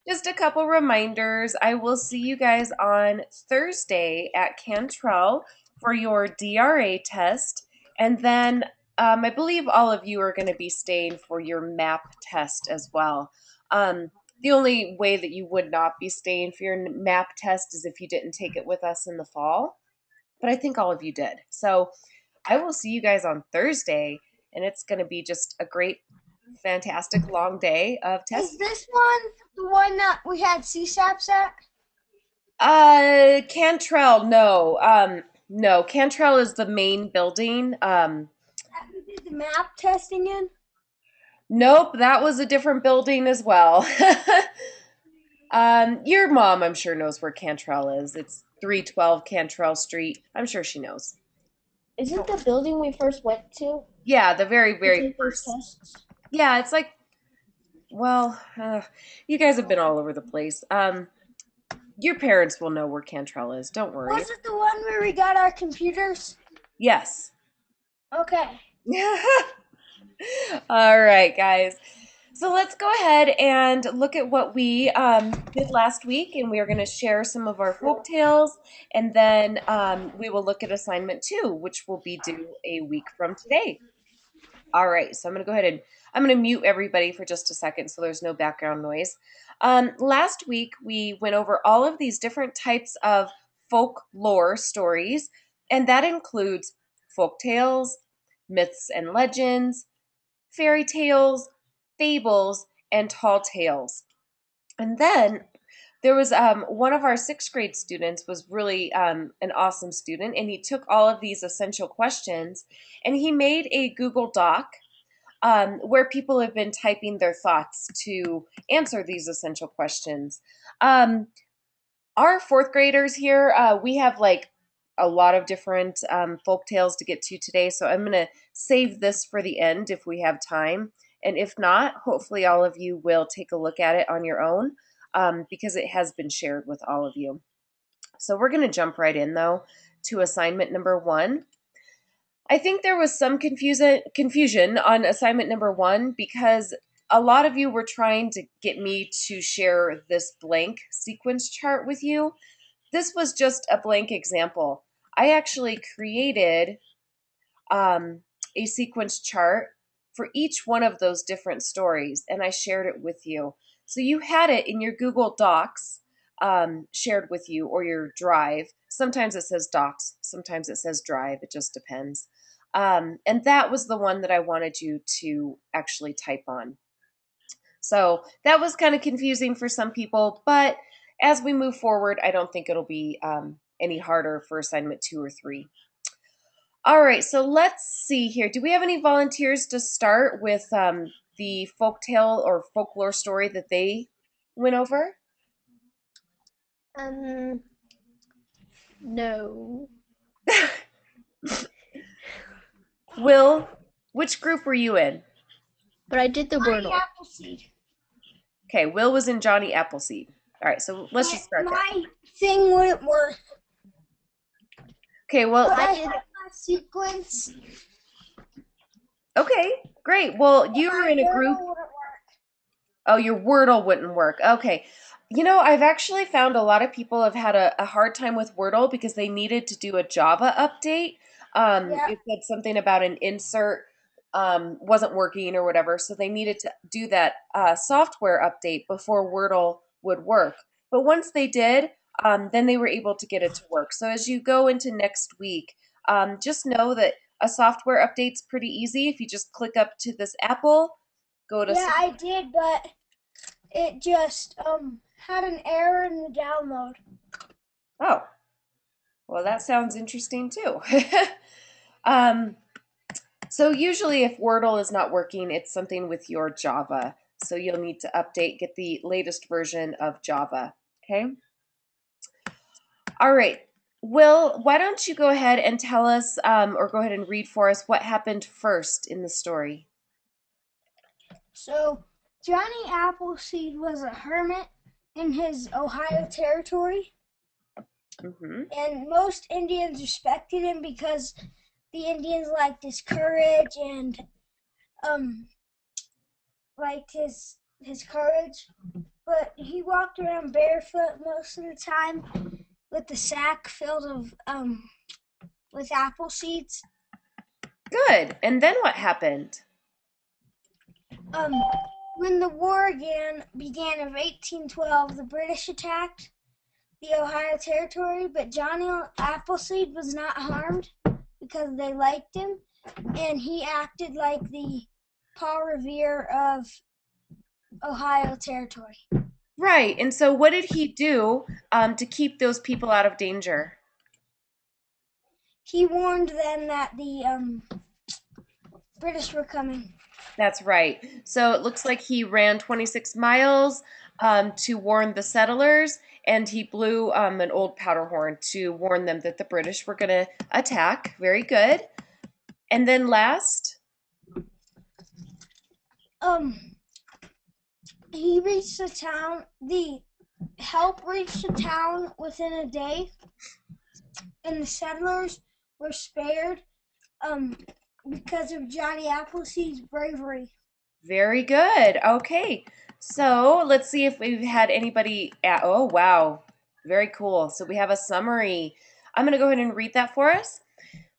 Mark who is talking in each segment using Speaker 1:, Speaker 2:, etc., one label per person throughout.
Speaker 1: just a couple reminders. I will see you guys on Thursday at Cantrell for your DRA test. And then I believe all of you are going to be staying for your MAP test as well. The only way that you would not be staying for your MAP test is if you didn't take it with us in the fall. But I think all of you did. So I will see you guys on Thursday, and it's going to be just a great, fantastic long day of
Speaker 2: Is
Speaker 1: testing.
Speaker 2: this one the one that we had CSAPs at?
Speaker 1: Cantrell, no. No, Cantrell is the main building.
Speaker 2: That we did the map testing in?
Speaker 1: Nope, that was a different building as well. Your mom, I'm sure, knows where Cantrell is. It's 312 Cantrell Street. I'm sure she knows.
Speaker 2: Is it the building we first went to
Speaker 1: Yeah, the very,
Speaker 2: to
Speaker 1: very
Speaker 2: take those
Speaker 1: first.
Speaker 2: tests?
Speaker 1: Yeah, it's like, well, you guys have been all over the place. Your parents will know where Cantrell is. Don't worry.
Speaker 2: Was it the one where we got our computers?
Speaker 1: Yes.
Speaker 2: Okay.
Speaker 1: All right, guys. So let's go ahead and look at what we did last week, and we are going to share some of our folk tales, and then we will look at assignment two, which will be due a week from today. All right, so I'm going to go ahead and I'm going to mute everybody for just a second so there's no background noise. Last week, we went over all of these different types of folklore stories, and that includes folk tales, myths and legends, fairy tales, fables, and tall tales. And then there was one of our sixth grade students was really an awesome student, and he took all of these essential questions and he made a Google Doc where people have been typing their thoughts to answer these essential questions. Um, our fourth graders here, we have like a lot of different folk tales to get to today, so I'm going to save this for the end if we have time. And if not, hopefully all of you will take a look at it on your own because it has been shared with all of you. So we're going to jump right in though to assignment number one. I think there was some confusion on assignment number one because a lot of you were trying to get me to share this blank sequence chart with you. This was just a blank example. I actually created um, a sequence chart for each one of those different stories, and I shared it with you. So you had it in your Google Docs shared with you or your Drive. Sometimes it says Docs, sometimes it says Drive. It just depends. And that was the one that I wanted you to actually type on. So that was kind of confusing for some people, but as we move forward, I don't think it'll be any harder for assignment two or three. All right, so let's see here. Do we have any volunteers to start with the folktale or folklore story that they went over?
Speaker 2: Um, no.
Speaker 1: Will, which group were you in?
Speaker 2: But I did the Johnny Wordle. Appleseed.
Speaker 1: Okay, Will was in Johnny Appleseed. All right, so let's just start there.
Speaker 2: My thing wouldn't work.
Speaker 1: Okay, well,
Speaker 2: But I did my sequence.
Speaker 1: Okay, great. Well, you were in a group. Oh, your Wordle wouldn't work. Okay. You know, I've actually found a lot of people have had a hard time with Wordle because they needed to do a Java update.
Speaker 2: Yeah.
Speaker 1: It said something about an insert wasn't working or whatever, so they needed to do that software update before Wordle would work. But once they did, then they were able to get it to work. So as you go into next week, just know that a software update's pretty easy. If you just click up to this apple, go to
Speaker 2: Yeah, I did, but it just had an error in the download.
Speaker 1: Oh, well, that sounds interesting too. um, so usually if Wordle is not working, it's something with your Java. So you'll need to update, get the latest version of Java. Okay. All right. Will, why don't you go ahead and tell us, or go ahead and read for us what happened first in the story?
Speaker 2: So Johnny Appleseed was a hermit in his Ohio territory,
Speaker 1: Mm-hmm.
Speaker 2: and most Indians respected him because the Indians liked his courage and liked his his courage, but he walked around barefoot most of the time with the sack filled with apple seeds.
Speaker 1: Good. And then what happened?
Speaker 2: Um, when the war began of 1812, the British attacked the Ohio Territory, but Johnny Appleseed was not harmed because they liked him, and he acted like the Paul Revere of Ohio Territory.
Speaker 1: Right. And so what did he do to keep those people out of danger?
Speaker 2: He warned them that the British were coming.
Speaker 1: That's right. So it looks like he ran 26 miles to warn the settlers, and he blew an old powder horn to warn them that the British were going to attack. Very good. And then last,
Speaker 2: Um, he reached the town. The help reached the town within a day, and the settlers were spared because of Johnny Appleseed's bravery.
Speaker 1: very good. Okay. So let's see if we've had anybody oh, wow. Very cool. So we have a summary. I'm going to go ahead and read that for us.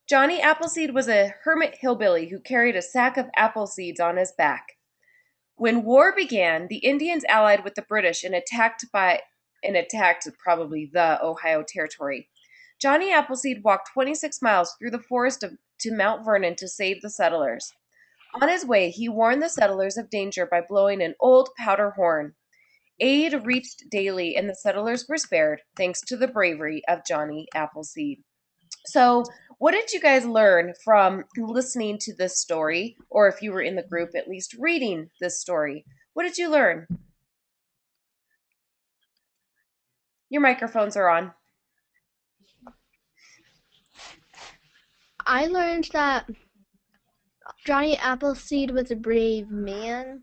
Speaker 1: Johnny Appleseed was a hermit hillbilly who carried a sack of apple seeds on his back. When war began, the Indians allied with the British and attacked probably the Ohio Territory. Johnny Appleseed walked 26 miles through the forest to Mount Vernon to save the settlers. On his way, he warned the settlers of danger by blowing an old powder horn. Aid reached daily, and the settlers were spared, thanks to the bravery of Johnny Appleseed. So, what did you guys learn from listening to this story, or if you were in the group, at least reading this story? What did you learn? Your microphones are on.
Speaker 3: I learned that Johnny Appleseed was a brave man.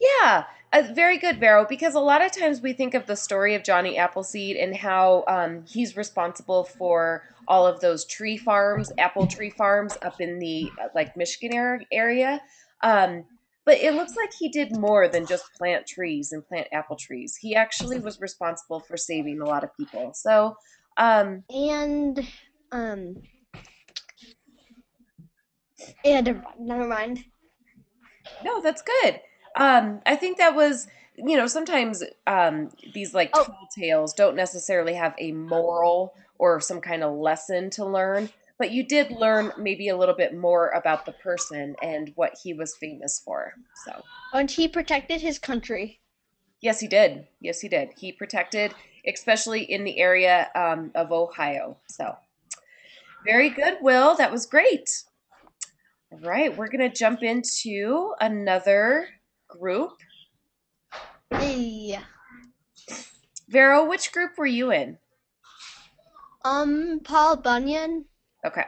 Speaker 1: Yeah, very good, Vero, because a lot of times we think of the story of Johnny Appleseed and how he's responsible for all of those tree farms, apple tree farms up in the like Michigan area. Um, but it looks like he did more than just plant trees and plant apple trees. He actually was responsible for saving a lot of people. So,
Speaker 3: And um yeah, never mind.
Speaker 1: no, that's good. I think that was, sometimes these like
Speaker 3: Oh,
Speaker 1: tall tales don't necessarily have a moral or some kind of lesson to learn, but you did learn maybe a little bit more about the person and what he was famous for. So,
Speaker 3: and he protected his country.
Speaker 1: yes, he did. Yes, he did. He protected, especially in the area of Ohio. So, very good, Will. That was great. All right, we're going to jump into another group.
Speaker 3: Hey.
Speaker 1: Vero, which group were you in?
Speaker 3: Paul Bunyan.
Speaker 1: Okay.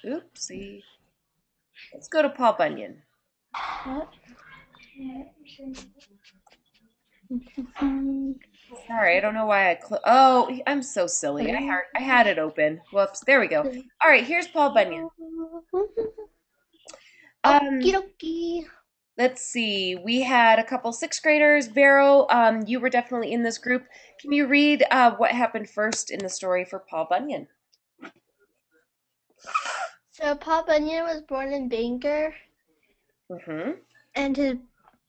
Speaker 1: Oopsie. Let's go to Paul Bunyan. Sorry, I don't know why oh, I'm so silly. I had it open. Whoops. There we go. All right, here's Paul Bunyan.
Speaker 3: Okie
Speaker 1: Um,
Speaker 3: dokie.
Speaker 1: let's see. We had a couple sixth graders. Vero, you were definitely in this group. Can you read what happened first in the story for Paul Bunyan?
Speaker 3: So Paul Bunyan was born in Bangor,
Speaker 1: Mm-hmm.
Speaker 3: and his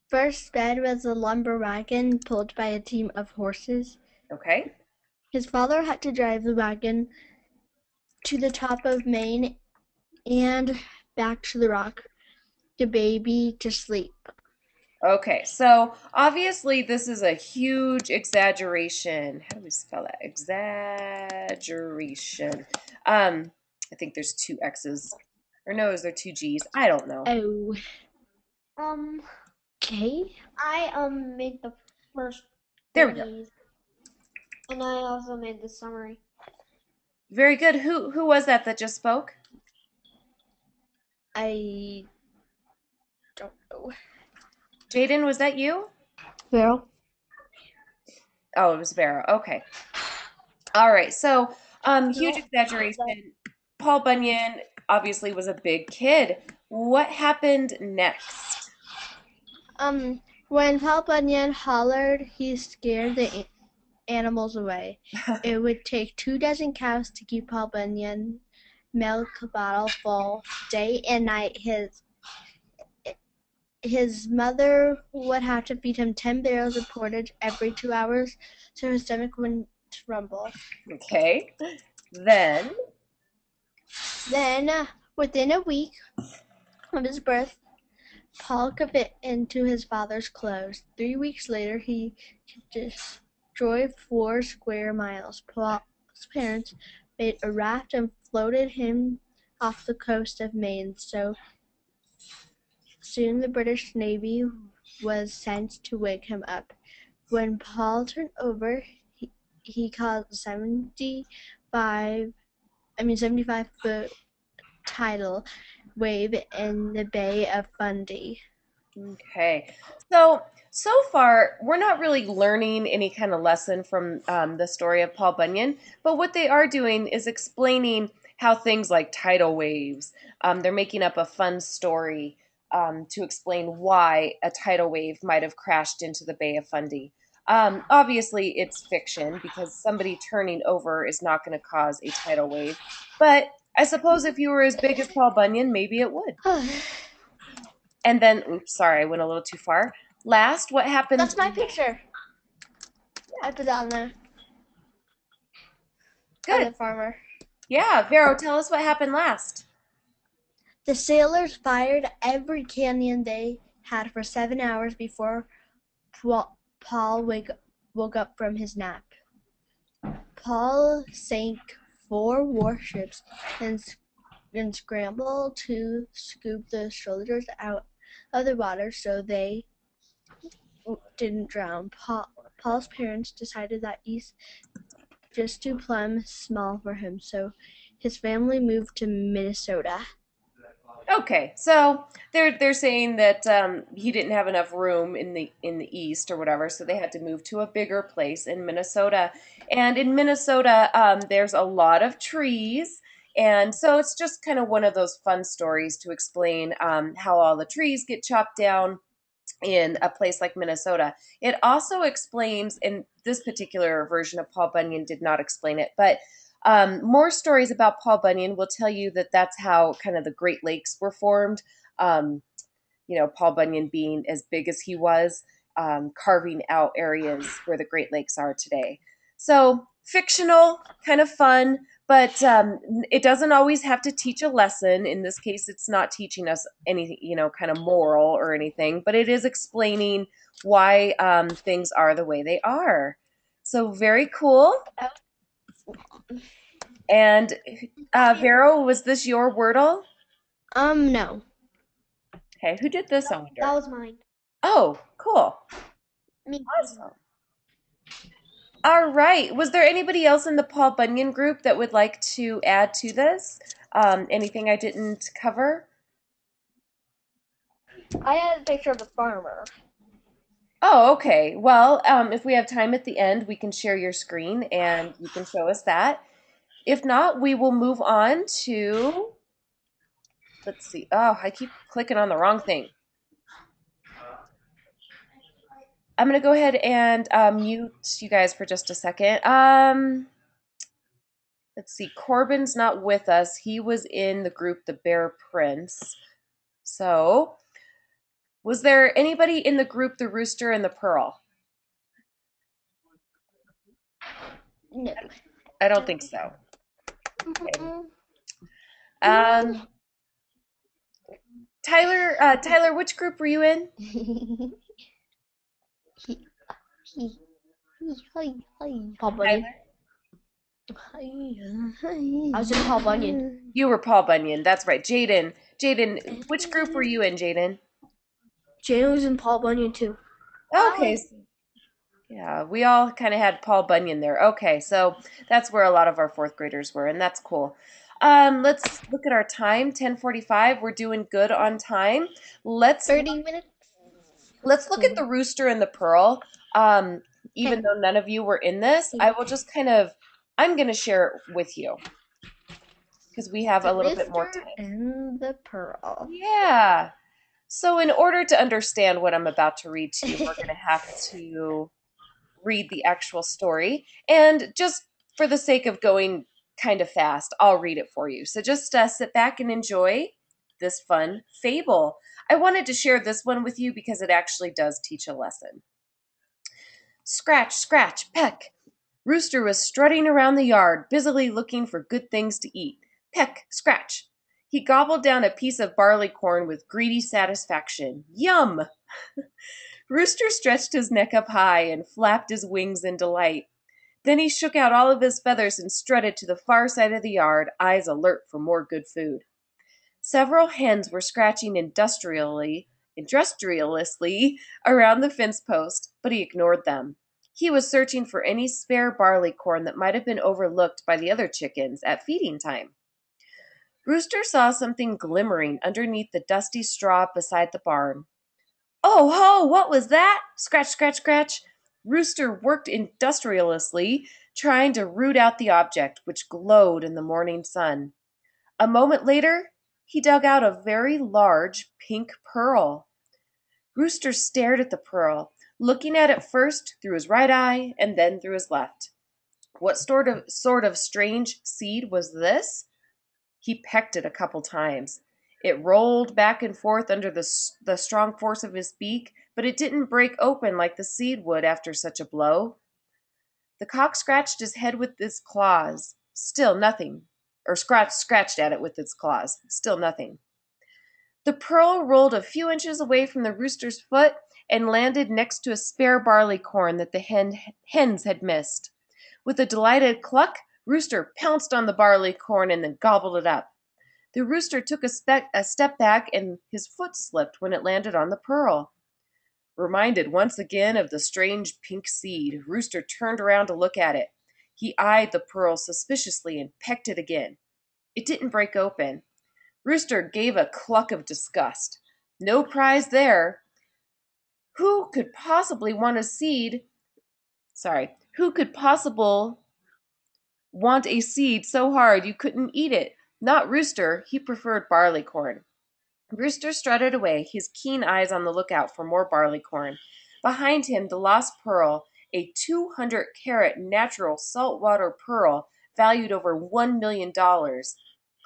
Speaker 3: first bed was a lumber wagon pulled by a team of horses.
Speaker 1: Okay.
Speaker 3: His father had to drive the wagon to the top of Maine and back to the rock the baby to sleep.
Speaker 1: Okay, so obviously this is a huge exaggeration. How do we spell that? Exaggeration. I think there's two X's. Or no, is there two G's? I don't know.
Speaker 3: Oh,
Speaker 4: Um,
Speaker 3: okay.
Speaker 4: I made the first
Speaker 1: There we go.
Speaker 4: these, and I also made the summary.
Speaker 1: Very good. Who was that just spoke?
Speaker 3: I don't know.
Speaker 1: Jaden, was that you?
Speaker 3: Well,
Speaker 1: Oh, it was Vera. Okay. All right. So, huge exaggeration. Paul Bunyan obviously was a big kid. What happened next?
Speaker 3: When Paul Bunyan hollered, he scared the animals away. It would take 2 dozen cows to keep Paul Bunyan milk bottle full day and night. His mother would have to feed him 10 barrels of porridge every 2 hours so his stomach wouldn't rumble.
Speaker 1: Okay. Then,
Speaker 3: Then, within a week of his birth, Paul could fit into his father's clothes. 3 weeks later, he could destroy 4 square miles. Paul's parents made a raft and floated him off the coast of Maine. So soon the British Navy was sent to wake him up. When Paul turned over, he caught 75-foot tidal wave in the Bay of Fundy.
Speaker 1: okay. So far, we're not really learning any kind of lesson from the story of Paul Bunyan, but what they are doing is explaining how things like tidal waves, they're making up a fun story to explain why a tidal wave might have crashed into the Bay of Fundy. Obviously, it's fiction because somebody turning over is not going to cause a tidal wave, but I suppose if you were as big as Paul Bunyan, maybe it would. And then, oops, sorry, I went a little too far. Last, what happened?
Speaker 3: That's my picture. I put that on there. Of
Speaker 1: Good.
Speaker 3: the farmer.
Speaker 1: Yeah, Vero, tell us what happened last.
Speaker 3: The sailors fired every cannon they had for 7 hours before Paul woke up from his nap. Paul sank 4 warships and scrambled to scoop the soldiers out of the water so they didn't drown. Paul's parents decided that East just too plumb small for him, so his family moved to Minnesota.
Speaker 1: Okay, so they're saying that he didn't have enough room in the east or whatever, so they had to move to a bigger place in Minnesota. And in Minnesota, there's a lot of trees, and so it's just kind of one of those fun stories to explain how all the trees get chopped down in a place like Minnesota. It also explains, in this particular version of Paul Bunyan did not explain it, but more stories about Paul Bunyan will tell you that that's how kind of the Great Lakes were formed. Um, Paul Bunyan being as big as he was, carving out areas where the Great Lakes are today. So fictional, kind of fun, but it doesn't always have to teach a lesson. In this case, it's not teaching us anything, kind of moral or anything, but it is explaining why things are the way they are. So very cool. And Vero, was this your Wordle?
Speaker 3: No.
Speaker 1: Okay, who did this? I
Speaker 4: That
Speaker 1: wonder.
Speaker 4: was mine.
Speaker 1: Oh, cool.
Speaker 3: Me.
Speaker 1: Awesome. All right. Was there anybody else in the Paul Bunyan group that would like to add to this? Anything I didn't cover?
Speaker 3: I had a picture of the farmer.
Speaker 1: Oh, okay. Well, if we have time at the end, we can share your screen and you can show us that. If not, we will move on to, let's see. Oh, I keep clicking on the wrong thing. I'm going to go ahead and mute you guys for just a second. Let's see. Corbin's not with us. He was in the group, the Bear Prince. So, was there anybody in the group, the Rooster and the Pearl?
Speaker 3: No.
Speaker 1: I don't think so. Okay. Um, Tyler, which group were you in?
Speaker 3: Paul Bunyan. I was in Paul Bunyan.
Speaker 1: You were Paul Bunyan. That's right. Jaden, which group were you in, Jaden?
Speaker 3: Jane was in Paul Bunyan too.
Speaker 1: Okay. Yeah, we all kind of had Paul Bunyan there. Okay, so that's where a lot of our fourth graders were, and that's cool. Let's look at our time, 10:45. We're doing good on time. Let's
Speaker 3: 30 minutes.
Speaker 1: let's look at the Rooster and the Pearl. Even though none of you were in this, I will just I'm going to share it with you because we have a little bit more time.
Speaker 3: And the Pearl.
Speaker 1: Yeah. So, in order to understand what I'm about to read to you, we're going to have to read the actual story. And just for the sake of going kind of fast, I'll read it for you. So, just sit back and enjoy this fun fable. I wanted to share this one with you because it actually does teach a lesson. Scratch, scratch, peck. Rooster was strutting around the yard, busily looking for good things to eat. Peck, scratch. He gobbled down a piece of barley corn with greedy satisfaction. Yum! Rooster stretched his neck up high and flapped his wings in delight. Then he shook out all of his feathers and strutted to the far side of the yard, eyes alert for more good food. Several hens were scratching industriously around the fence post, but he ignored them. He was searching for any spare barley corn that might have been overlooked by the other chickens at feeding time. Rooster saw something glimmering underneath the dusty straw beside the barn. Oh ho, what was that? Scratch, scratch, scratch. Rooster worked industriously, trying to root out the object, which glowed in the morning sun. A moment later, he dug out a very large pink pearl. Rooster stared at the pearl, looking at it first through his right eye and then through his left. What sort of strange seed was this? He pecked it a couple times. It rolled back and forth under the strong force of his beak, but it didn't break open like the seed would after such a blow. The cock scratched his head with its claws. Still nothing. Or scratched at it with its claws. Still nothing. The pearl rolled a few inches away from the rooster's foot and landed next to a spare barley corn that the hens had missed. With a delighted cluck, Rooster pounced on the barley corn and then gobbled it up. The rooster took a step back and his foot slipped when it landed on the pearl. Reminded once again of the strange pink seed, Rooster turned around to look at it. He eyed the pearl suspiciously and pecked it again. It didn't break open. Rooster gave a cluck of disgust. No prize there. Who could possibly want a seed? Sorry, who could possible want a seed so hard you couldn't eat it? Not Rooster. He preferred barley corn. Rooster strutted away, his keen eyes on the lookout for more barley corn. Behind him, the lost pearl, a 200-carat natural saltwater pearl valued over $1 million,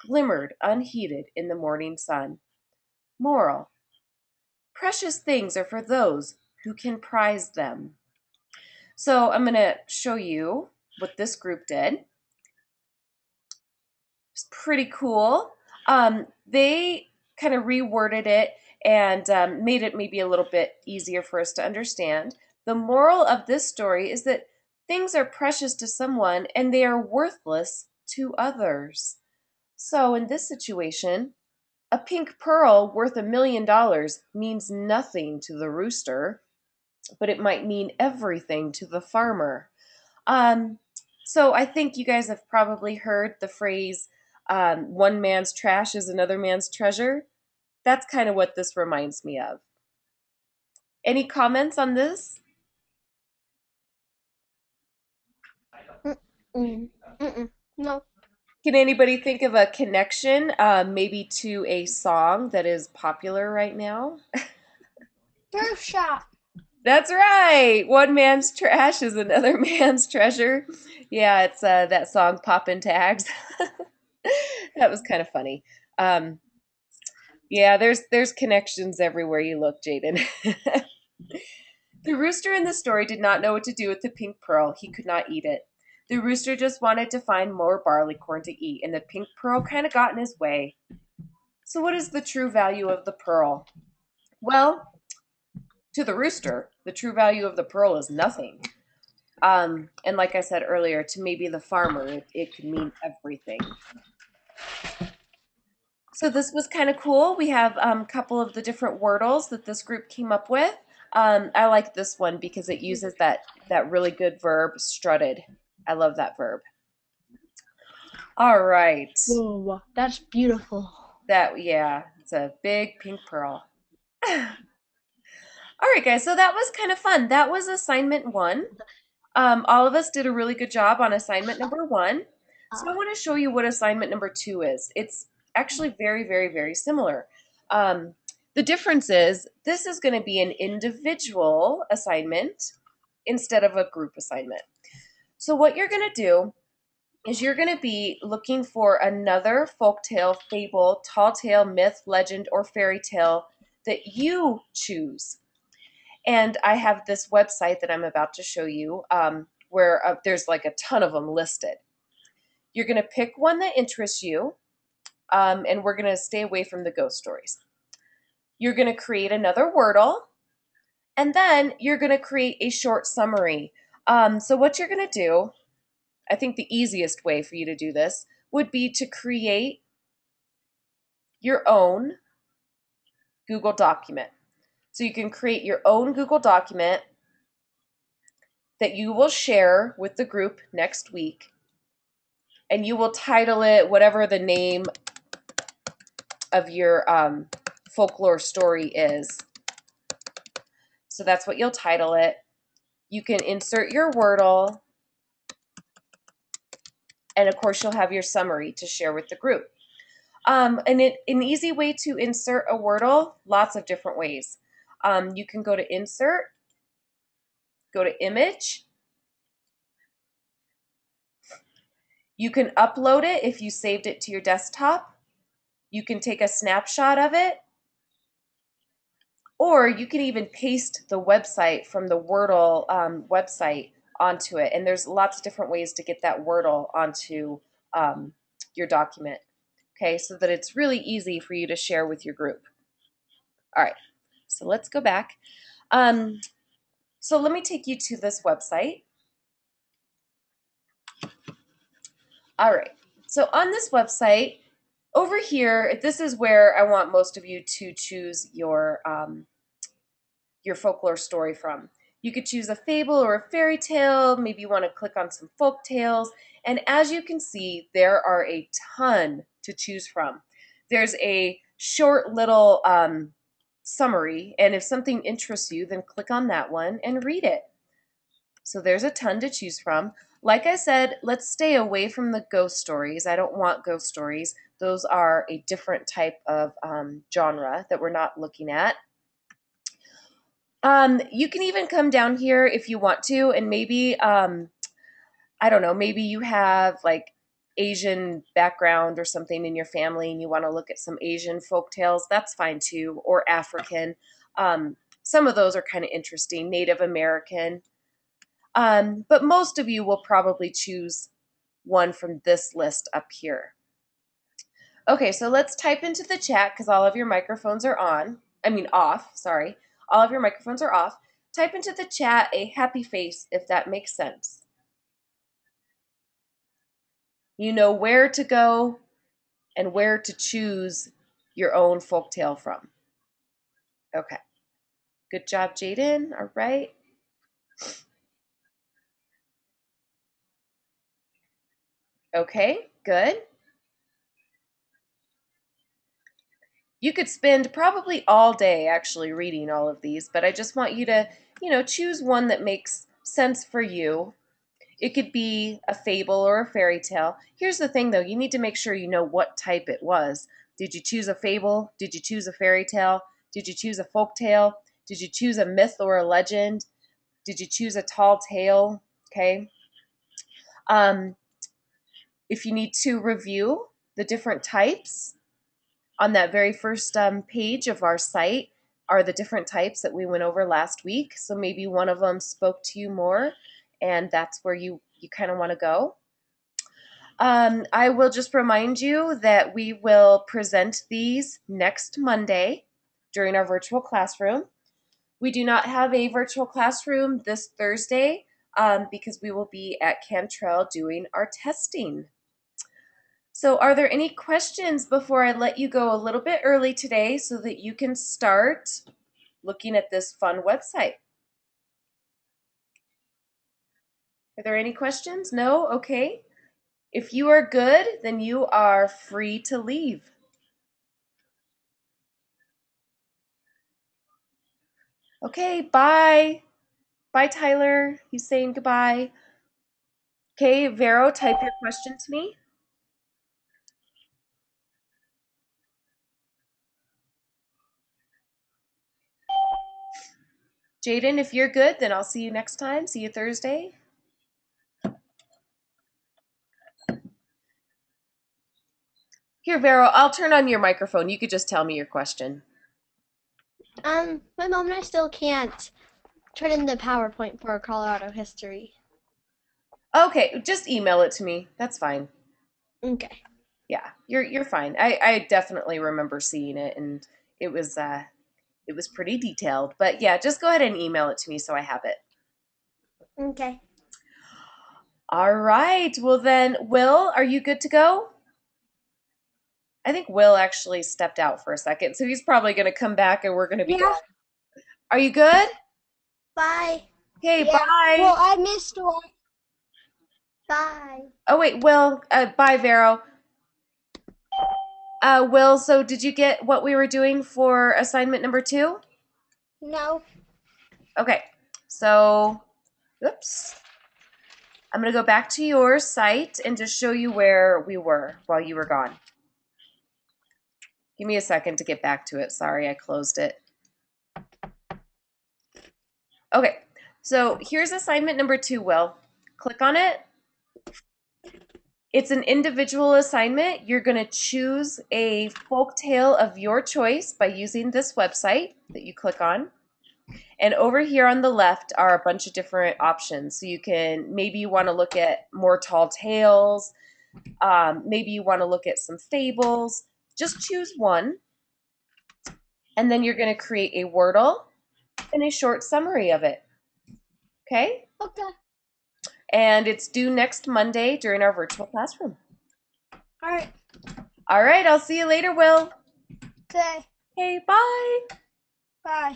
Speaker 1: glimmered unheeded in the morning sun. Moral: precious things are for those who can prize them. So I'm going to show you what this group did. It's pretty cool. They kind of reworded it and made it maybe a little bit easier for us to understand. The moral of this story is that things are precious to someone and they are worthless to others. So in this situation, a pink pearl worth $1 million means nothing to the rooster, but it might mean everything to the farmer. Um, so I think you guys have probably heard the phrase, one man's trash is another man's treasure. That's kind of what this reminds me of. Any comments on this?
Speaker 3: Mm-mm. Mm-mm. No.
Speaker 1: Can anybody think of a connection, maybe to a song that is popular right now?
Speaker 2: Thrift shop.
Speaker 1: That's right. One man's trash is another man's treasure. Yeah, it's that song "Poppin' Tags." That was kind of funny. Um, yeah, there's connections everywhere you look, Jaden. The rooster in the story did not know what to do with the pink pearl. He could not eat it. The rooster just wanted to find more barley corn to eat, and the pink pearl kind of got in his way. So, what is the true value of the pearl? Well, to the rooster, the true value of the pearl is nothing. And like I said earlier, to maybe the farmer, it could mean everything. So this was kind of cool. We have a couple of the different wordles that this group came up with. I like this one because it uses that really good verb, strutted. I love that verb. All right.
Speaker 3: Whoa, that's beautiful.
Speaker 1: Yeah, it's a big pink pearl. All right, guys, so that was kind of fun. That was assignment 1. All of us did a really good job on assignment number 1. So I want to show you what assignment number 2 is. It's actually very, very, very similar. Um, The difference is this is going to be an individual assignment instead of a group assignment. So what you're going to do is you're going to be looking for another folktale, fable, tall tale, myth, legend, or fairy tale that you choose. And I have this website that I'm about to show you where there's like a ton of them listed. You're going to pick one that interests you, and we're going to stay away from the ghost stories. You're going to create another Wordle, and then you're going to create a short summary. So what you're going to do, I think the easiest way for you to do this would be to create your own Google document. So you can create your own Google document that you will share with the group next week, and you will title it whatever the name of your folklore story is. So that's what you'll title it. You can insert your Wordle, and of course you'll have your summary to share with the group. An easy way to insert a Wordle, lots of different ways. You can go to Insert, go to Image. You can upload it if you saved it to your desktop. You can take a snapshot of it, or you can even paste the website from the Wordle website onto it. And there's lots of different ways to get that Wordle onto your document, okay, so that it's really easy for you to share with your group. All right, so let's go back. So let me take you to this website. All right, so on this website, over here, this is where I want most of you to choose your folklore story from. You could choose a fable or a fairy tale. Maybe you want to click on some folk tales. And as you can see, there are a ton to choose from. There's a short little summary, and if something interests you, then click on that one and read it. So there's a ton to choose from. Like I said, let's stay away from the ghost stories. I don't want ghost stories. Those are a different type of genre that we're not looking at. You can even come down here if you want to, and maybe, I don't know, maybe you have like Asian background or something in your family and you want to look at some Asian folk tales, that's fine too, or African. Some of those are kind of interesting, Native American. But most of you will probably choose one from this list up here. Okay, so let's type into the chat because all of your microphones are off, sorry. All of your microphones are off. Type into the chat a happy face if that makes sense. You know where to go and where to choose your own folktale from. Okay. Good job, Jaden. All right. Okay, good. You could spend probably all day actually reading all of these, but I just want you to, choose one that makes sense for you. It could be a fable or a fairy tale. Here's the thing, though. You need to make sure you know what type it was. Did you choose a fable? Did you choose a fairy tale? Did you choose a folk tale? Did you choose a myth or a legend? Did you choose a tall tale? Okay. If you need to review the different types, on that very first page of our site are the different types that we went over last week. So maybe one of them spoke to you more, and that's where you kind of want to go. I will just remind you that we will present these next Monday during our virtual classroom. We do not have a virtual classroom this Thursday because we will be at Cantrell doing our testing. So are there any questions before I let you go a little bit early today so that you can start looking at this fun website? Are there any questions? No? Okay. If you are good, then you are free to leave. Okay, bye. Bye, Tyler. He's saying goodbye. Okay, Vero, type your question to me. Jaden, if you're good, then I'll see you next time. See you Thursday. Here, Vero, I'll turn on your microphone. You could just tell me your question.
Speaker 3: My mom and I still can't turn in the PowerPoint for Colorado history.
Speaker 1: Okay, just email it to me. That's fine.
Speaker 3: Okay.
Speaker 1: Yeah, you're fine. I definitely remember seeing it, and it was pretty detailed. But yeah, just go ahead and email it to me so I have it.
Speaker 3: Okay.
Speaker 1: All right. Well then, Will, are you good to go? I think Will actually stepped out for a second, so he's probably going to come back and we're going to be
Speaker 2: Yeah.
Speaker 1: going. Are you good?
Speaker 3: Bye.
Speaker 1: Okay,
Speaker 2: Yeah.
Speaker 1: bye.
Speaker 2: Well, I missed one.
Speaker 3: Bye.
Speaker 1: Oh wait, Will. Bye, Vero. Will, so did you get what we were doing for assignment number 2?
Speaker 2: No.
Speaker 1: Okay. So, oops. I'm going to go back to your site and just show you where we were while you were gone. Give me a second to get back to it. Sorry, I closed it. Okay, so here's assignment number 2, Will. Click on it. It's an individual assignment. You're going to choose a folk tale of your choice by using this website that you click on. And over here on the left are a bunch of different options. So you can, maybe you want to look at more tall tales. Maybe you want to look at some fables. Just choose one. And then you're going to create a Wordle and a short summary of it. Okay?
Speaker 3: Okay.
Speaker 1: And it's due next Monday during our virtual classroom.
Speaker 2: All right.
Speaker 1: All right, I'll see you later, Will.
Speaker 2: Okay.
Speaker 1: Okay, bye.
Speaker 2: Bye.